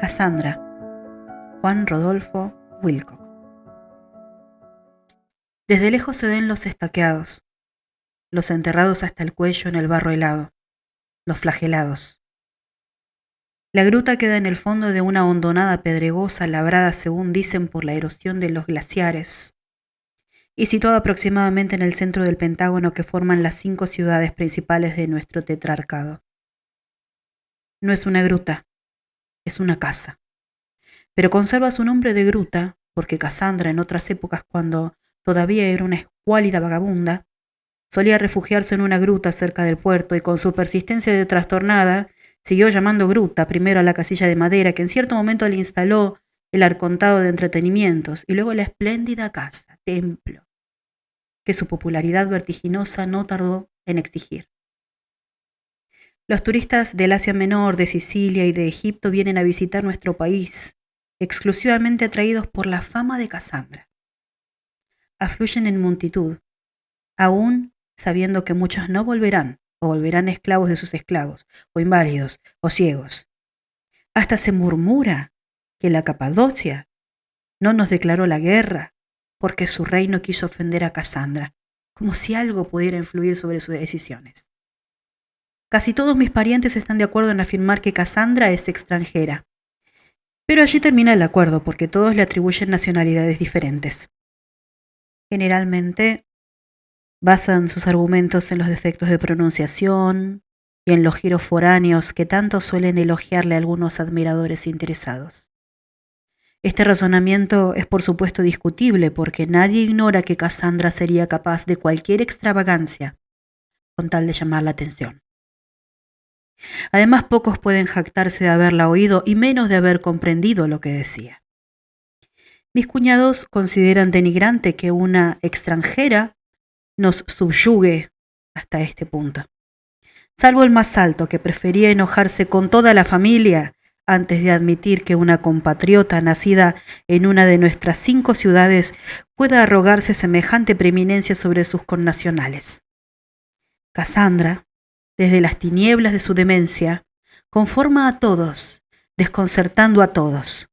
Cassandra, Juan Rodolfo Wilcock. Desde lejos se ven los estaqueados, los enterrados hasta el cuello en el barro helado, los flagelados. La gruta queda en el fondo de una hondonada pedregosa labrada, según dicen, por la erosión de los glaciares, y situada aproximadamente en el centro del pentágono que forman las 5 ciudades principales de nuestro tetrarcado. No es una gruta, es una casa, pero conserva su nombre de gruta porque Cassandra, en otras épocas, cuando todavía era una escuálida vagabunda, solía refugiarse en una gruta cerca del puerto y con su persistencia de trastornada siguió llamando gruta primero a la casilla de madera que en cierto momento le instaló el arcontado de entretenimientos y luego la espléndida casa, templo, que su popularidad vertiginosa no tardó en exigir. Los turistas del Asia Menor, de Sicilia y de Egipto vienen a visitar nuestro país, exclusivamente atraídos por la fama de Cassandra. Afluyen en multitud, aún sabiendo que muchos no volverán, o volverán esclavos de sus esclavos, o inválidos, o ciegos. Hasta se murmura que la Capadocia no nos declaró la guerra porque su rey no quiso ofender a Cassandra, como si algo pudiera influir sobre sus decisiones. Casi todos mis parientes están de acuerdo en afirmar que Cassandra es extranjera, pero allí termina el acuerdo porque todos le atribuyen nacionalidades diferentes. Generalmente basan sus argumentos en los defectos de pronunciación y en los giros foráneos que tanto suelen elogiarle a algunos admiradores interesados. Este razonamiento es por supuesto discutible porque nadie ignora que Cassandra sería capaz de cualquier extravagancia con tal de llamar la atención. Además, pocos pueden jactarse de haberla oído y menos de haber comprendido lo que decía. Mis cuñados consideran denigrante que una extranjera nos subyugue hasta este punto. Salvo el más alto, que prefería enojarse con toda la familia antes de admitir que una compatriota nacida en una de nuestras 5 ciudades pueda arrogarse semejante preeminencia sobre sus connacionales. Cassandra, desde las tinieblas de su demencia, conforma a todos, desconcertando a todos.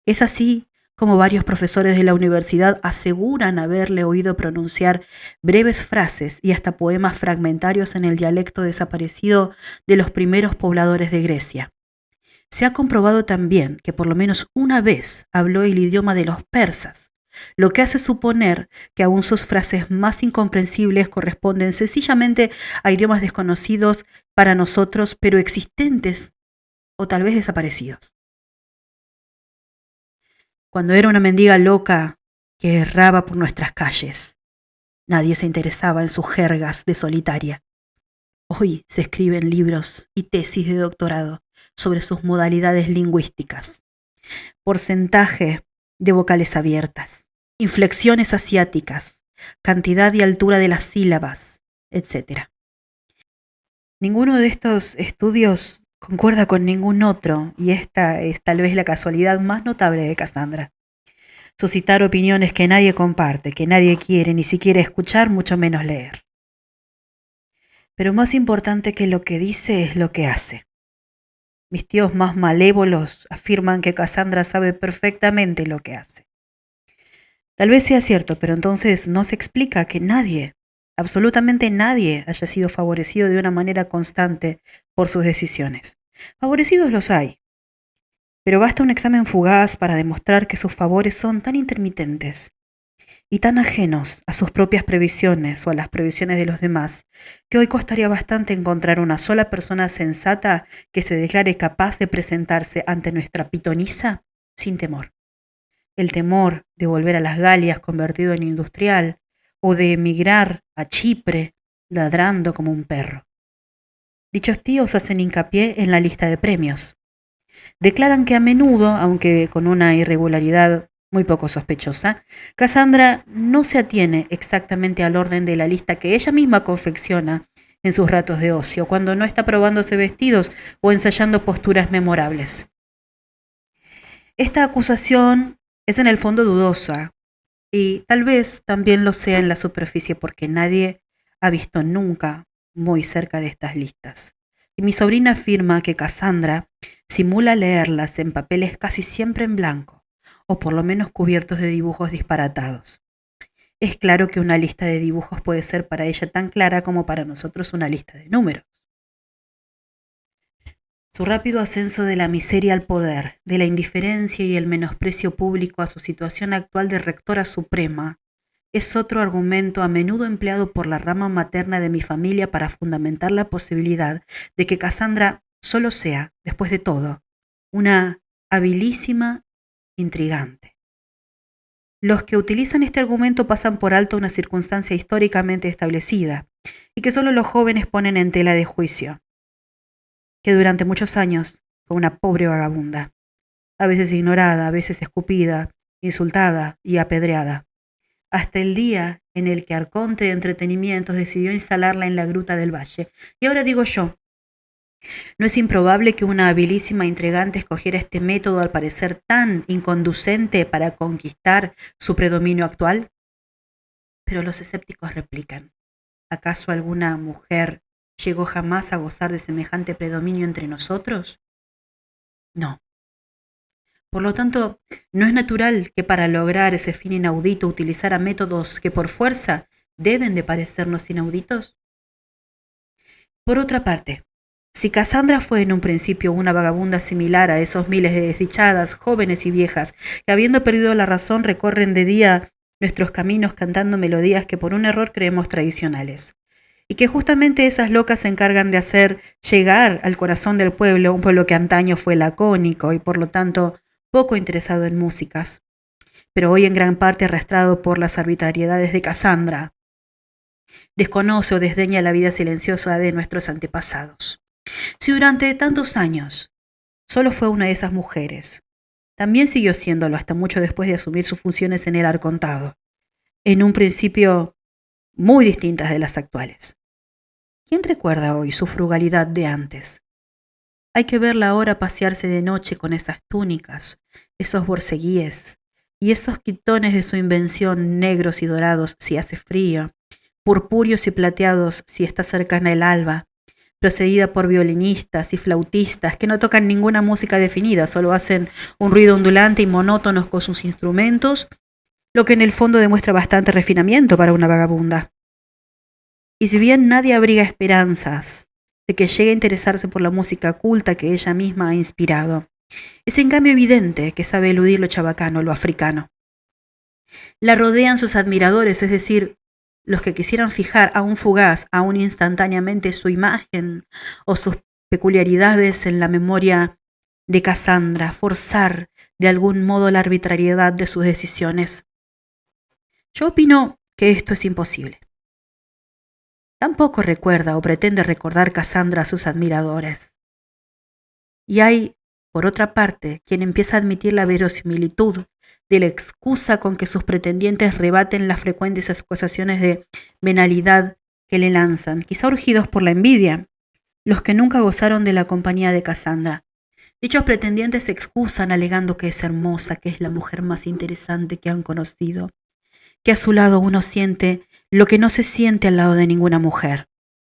Es así como varios profesores de la universidad aseguran haberle oído pronunciar breves frases y hasta poemas fragmentarios en el dialecto desaparecido de los primeros pobladores de Grecia. Se ha comprobado también que por lo menos una vez habló el idioma de los persas, lo que hace suponer que aún sus frases más incomprensibles corresponden sencillamente a idiomas desconocidos para nosotros, pero existentes o tal vez desaparecidos. Cuando era una mendiga loca que erraba por nuestras calles, nadie se interesaba en sus jergas de solitaria. Hoy se escriben libros y tesis de doctorado sobre sus modalidades lingüísticas, porcentaje de vocales abiertas, inflexiones asiáticas, cantidad y altura de las sílabas, etc. Ninguno de estos estudios concuerda con ningún otro, y esta es tal vez la casualidad más notable de Cassandra. Suscitar opiniones que nadie comparte, que nadie quiere ni siquiera escuchar, mucho menos leer. Pero más importante que lo que dice es lo que hace. Mis tíos más malévolos afirman que Cassandra sabe perfectamente lo que hace. Tal vez sea cierto, pero entonces no se explica que nadie, absolutamente nadie, haya sido favorecido de una manera constante por sus decisiones. Favorecidos los hay, pero basta un examen fugaz para demostrar que sus favores son tan intermitentes y tan ajenos a sus propias previsiones o a las previsiones de los demás, que hoy costaría bastante encontrar una sola persona sensata que se declare capaz de presentarse ante nuestra pitonisa sin temor. El temor de volver a las Galias convertido en industrial o de emigrar a Chipre ladrando como un perro. Dichos tíos hacen hincapié en la lista de premios. Declaran que a menudo, aunque con una irregularidad muy poco sospechosa, Cassandra no se atiene exactamente al orden de la lista que ella misma confecciona en sus ratos de ocio, cuando no está probándose vestidos o ensayando posturas memorables. Esta acusación es en el fondo dudosa, y tal vez también lo sea en la superficie porque nadie ha visto nunca muy cerca de estas listas. Y mi sobrina afirma que Cassandra Simula leerlas en papeles casi siempre en blanco, o por lo menos cubiertos de dibujos disparatados. Es claro que una lista de dibujos puede ser para ella tan clara como para nosotros una lista de números. Su rápido ascenso de la miseria al poder, de la indiferencia y el menosprecio público a su situación actual de rectora suprema, es otro argumento a menudo empleado por la rama materna de mi familia para fundamentar la posibilidad de que Cassandra solo sea, después de todo, una habilísima intrigante. Los que utilizan este argumento pasan por alto una circunstancia históricamente establecida y que solo los jóvenes ponen en tela de juicio, que durante muchos años fue una pobre vagabunda, a veces ignorada, a veces escupida, insultada y apedreada, hasta el día en el que Arconte de Entretenimientos decidió instalarla en la Gruta del Valle. Y ahora digo yo, ¿no es improbable que una habilísima intrigante escogiera este método al parecer tan inconducente para conquistar su predominio actual? Pero los escépticos replican, ¿acaso alguna mujer llegó jamás a gozar de semejante predominio entre nosotros? No. Por lo tanto, ¿no es natural que para lograr ese fin inaudito utilizara métodos que por fuerza deben de parecernos inauditos? Por otra parte, si Cassandra fue en un principio una vagabunda similar a esos miles de desdichadas, jóvenes y viejas, que habiendo perdido la razón recorren de día nuestros caminos cantando melodías que por un error creemos tradicionales, y que justamente esas locas se encargan de hacer llegar al corazón del pueblo, un pueblo que antaño fue lacónico y por lo tanto poco interesado en músicas, pero hoy en gran parte arrastrado por las arbitrariedades de Cassandra, desconoce o desdeña la vida silenciosa de nuestros antepasados. Si durante tantos años solo fue una de esas mujeres, también siguió siéndolo hasta mucho después de asumir sus funciones en el Arcontado, en un principio muy distintas de las actuales. ¿Quién recuerda hoy su frugalidad de antes? Hay que verla ahora pasearse de noche con esas túnicas, esos borceguíes y esos quitones de su invención negros y dorados si hace frío, purpúreos y plateados si está cercana el alba, precedida por violinistas y flautistas que no tocan ninguna música definida, solo hacen un ruido ondulante y monótono con sus instrumentos, lo que en el fondo demuestra bastante refinamiento para una vagabunda. Y si bien nadie abriga esperanzas de que llegue a interesarse por la música culta que ella misma ha inspirado, es en cambio evidente que sabe eludir lo chabacano, lo africano. La rodean sus admiradores, es decir, los que quisieran fijar aún fugaz, aún instantáneamente su imagen o sus peculiaridades en la memoria de Cassandra, forzar de algún modo la arbitrariedad de sus decisiones. Yo opino que esto es imposible. Tampoco recuerda o pretende recordar Cassandra a sus admiradores. Y hay, por otra parte, quien empieza a admitir la verosimilitud de la excusa con que sus pretendientes rebaten las frecuentes acusaciones de venalidad que le lanzan, quizá urgidos por la envidia, los que nunca gozaron de la compañía de Cassandra. Dichos pretendientes se excusan alegando que es hermosa, que es la mujer más interesante que han conocido, que a su lado uno siente lo que no se siente al lado de ninguna mujer.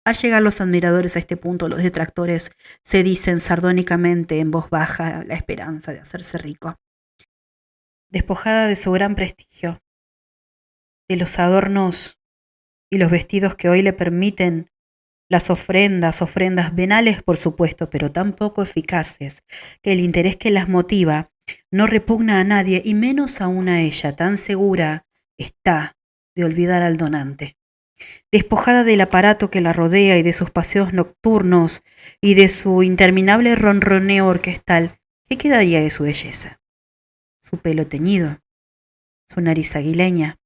Al llegar los admiradores a este punto, los detractores se dicen sardónicamente en voz baja la esperanza de hacerse rico. Despojada de su gran prestigio, de los adornos y los vestidos que hoy le permiten, las ofrendas venales por supuesto, pero tan poco eficaces, que el interés que las motiva no repugna a nadie y menos aún a ella, tan segura está de olvidar al donante. Despojada del aparato que la rodea y de sus paseos nocturnos y de su interminable ronroneo orquestal, ¿qué quedaría de su belleza? Su pelo teñido, su nariz aguileña,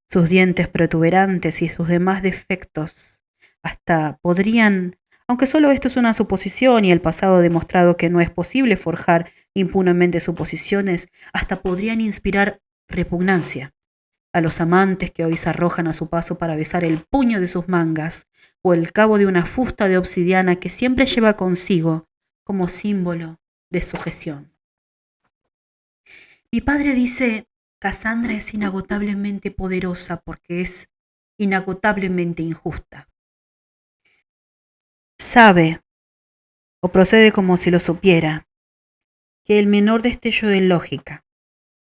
sus dientes protuberantes y sus demás defectos, hasta podrían, aunque solo esto es una suposición y el pasado ha demostrado que no es posible forjar impunemente suposiciones, hasta podrían inspirar repugnancia a los amantes que hoy se arrojan a su paso para besar el puño de sus mangas o el cabo de una fusta de obsidiana que siempre lleva consigo como símbolo de sujeción. Mi padre dice, Cassandra es inagotablemente poderosa porque es inagotablemente injusta. Sabe, o procede como si lo supiera, que el menor destello de lógica,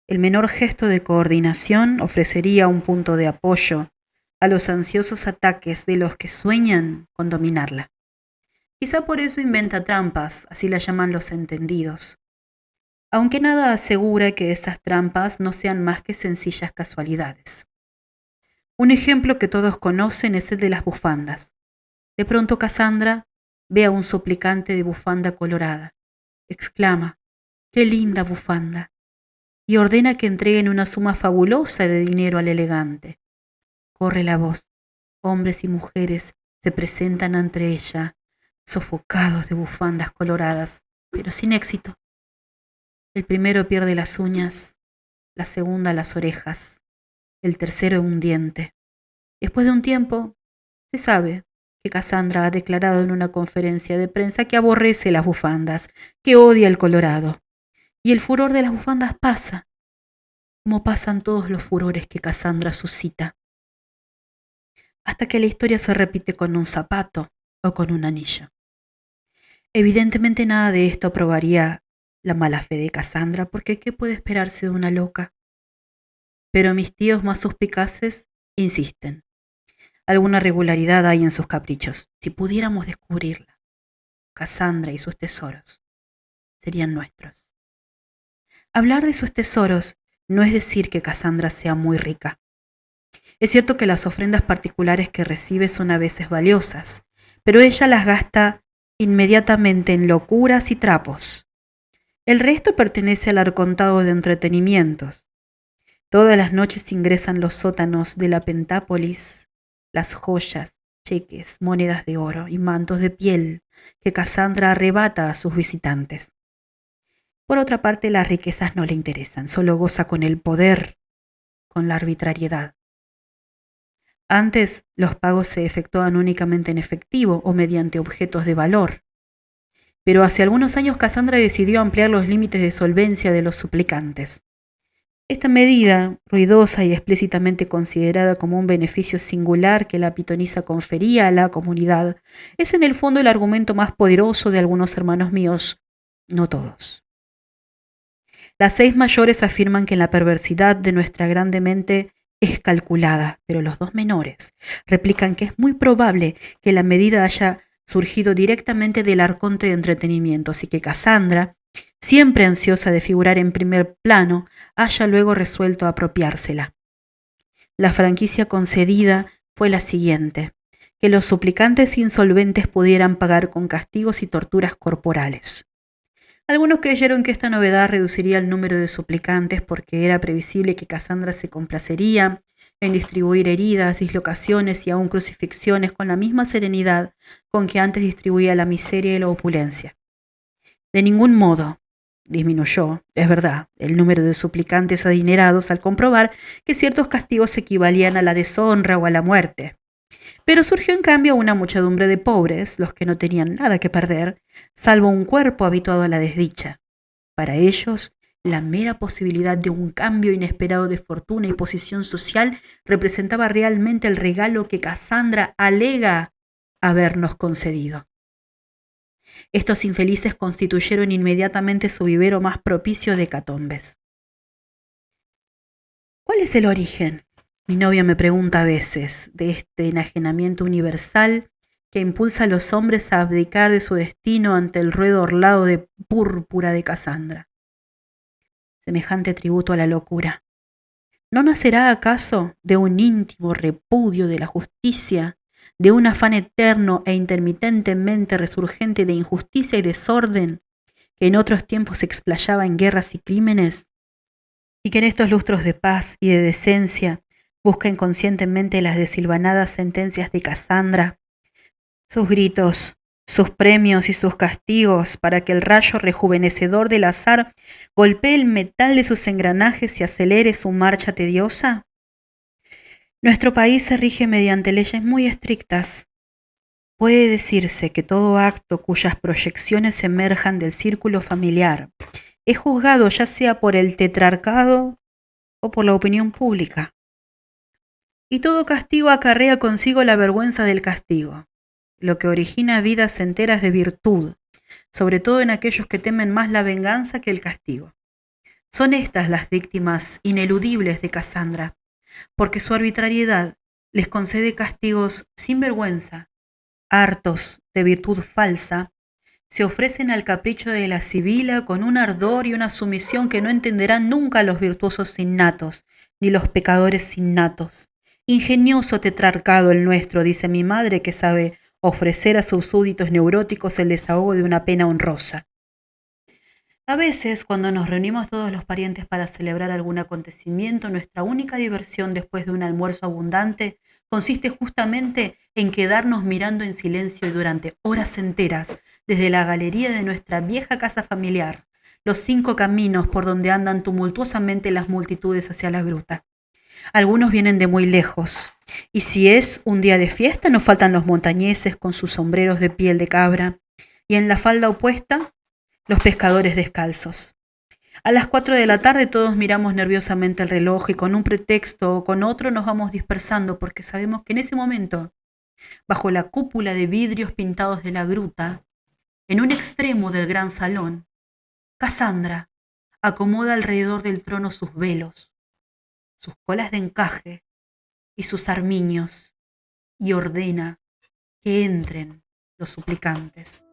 el menor gesto de coordinación ofrecería un punto de apoyo a los ansiosos ataques de los que sueñan con dominarla. Quizá por eso inventa trampas, así las llaman los entendidos, aunque nada asegura que esas trampas no sean más que sencillas casualidades. Un ejemplo que todos conocen es el de las bufandas. De pronto Cassandra ve a un suplicante de bufanda colorada. Exclama: ¡qué linda bufanda! Y ordena que entreguen una suma fabulosa de dinero al elegante. Corre la voz. Hombres y mujeres se presentan ante ella, sofocados de bufandas coloradas, pero sin éxito. El primero pierde las uñas, la segunda las orejas, el tercero un diente. Después de un tiempo, se sabe que Cassandra ha declarado en una conferencia de prensa que aborrece las bufandas, que odia el colorado. Y el furor de las bufandas pasa, como pasan todos los furores que Cassandra suscita, hasta que la historia se repite con un zapato o con un anillo. Evidentemente nada de esto probaría la mala fe de Cassandra, porque ¿qué puede esperarse de una loca? Pero mis tíos más suspicaces insisten. Alguna regularidad hay en sus caprichos. Si pudiéramos descubrirla, Cassandra y sus tesoros serían nuestros. Hablar de sus tesoros no es decir que Cassandra sea muy rica. Es cierto que las ofrendas particulares que recibe son a veces valiosas, pero ella las gasta inmediatamente en locuras y trapos. El resto pertenece al arcontado de entretenimientos. Todas las noches ingresan los sótanos de la Pentápolis las joyas, cheques, monedas de oro y mantos de piel que Cassandra arrebata a sus visitantes. Por otra parte, las riquezas no le interesan, solo goza con el poder, con la arbitrariedad. Antes, los pagos se efectuaban únicamente en efectivo o mediante objetos de valor. Pero hace algunos años Cassandra decidió ampliar los límites de solvencia de los suplicantes. Esta medida, ruidosa y explícitamente considerada como un beneficio singular que la pitonisa confería a la comunidad, es en el fondo el argumento más poderoso de algunos hermanos míos, no todos. Las 6 mayores afirman que la perversidad de nuestra grande mente es calculada, pero los 2 menores replican que es muy probable que la medida haya surgido directamente del arconte de entretenimientos y que Cassandra, siempre ansiosa de figurar en primer plano, haya luego resuelto apropiársela. La franquicia concedida fue la siguiente: que los suplicantes insolventes pudieran pagar con castigos y torturas corporales. Algunos creyeron que esta novedad reduciría el número de suplicantes porque era previsible que Cassandra se complacería en distribuir heridas, dislocaciones y aún crucifixiones con la misma serenidad con que antes distribuía la miseria y la opulencia. De ningún modo disminuyó, es verdad, el número de suplicantes adinerados al comprobar que ciertos castigos equivalían a la deshonra o a la muerte. Pero surgió en cambio una muchedumbre de pobres, los que no tenían nada que perder, salvo un cuerpo habituado a la desdicha. Para ellos, la mera posibilidad de un cambio inesperado de fortuna y posición social representaba realmente el regalo que Cassandra alega habernos concedido. Estos infelices constituyeron inmediatamente su vivero más propicio de hecatombes. ¿Cuál es el origen? Mi novia me pregunta a veces de este enajenamiento universal que impulsa a los hombres a abdicar de su destino ante el ruedo orlado de púrpura de Cassandra. Semejante tributo a la locura, ¿no nacerá acaso de un íntimo repudio de la justicia, de un afán eterno e intermitentemente resurgente de injusticia y desorden que en otros tiempos se explayaba en guerras y crímenes, y que en estos lustros de paz y de decencia busca inconscientemente las desilvanadas sentencias de Cassandra, sus gritos, sus premios y sus castigos para que el rayo rejuvenecedor del azar golpee el metal de sus engranajes y acelere su marcha tediosa? Nuestro país se rige mediante leyes muy estrictas. Puede decirse que todo acto cuyas proyecciones emerjan del círculo familiar es juzgado ya sea por el tetrarcado o por la opinión pública. Y todo castigo acarrea consigo la vergüenza del castigo, lo que origina vidas enteras de virtud, sobre todo en aquellos que temen más la venganza que el castigo. Son estas las víctimas ineludibles de Casandra, porque su arbitrariedad les concede castigos sin vergüenza, hartos de virtud falsa, se ofrecen al capricho de la sibila con un ardor y una sumisión que no entenderán nunca los virtuosos innatos, ni los pecadores innatos. Ingenioso tetrarcado el nuestro, dice mi madre, que sabe ofrecer a sus súbditos neuróticos el desahogo de una pena honrosa. A veces, cuando nos reunimos todos los parientes para celebrar algún acontecimiento, nuestra única diversión después de un almuerzo abundante consiste justamente en quedarnos mirando en silencio y durante horas enteras, desde la galería de nuestra vieja casa familiar, los 5 caminos por donde andan tumultuosamente las multitudes hacia la gruta. Algunos vienen de muy lejos, y si es un día de fiesta, no faltan los montañeses con sus sombreros de piel de cabra, y en la falda opuesta, los pescadores descalzos. A las 4 de la tarde todos miramos nerviosamente el reloj y con un pretexto o con otro nos vamos dispersando porque sabemos que en ese momento, bajo la cúpula de vidrios pintados de la gruta, en un extremo del gran salón, Casandra acomoda alrededor del trono sus velos, sus colas de encaje y sus armiños y ordena que entren los suplicantes.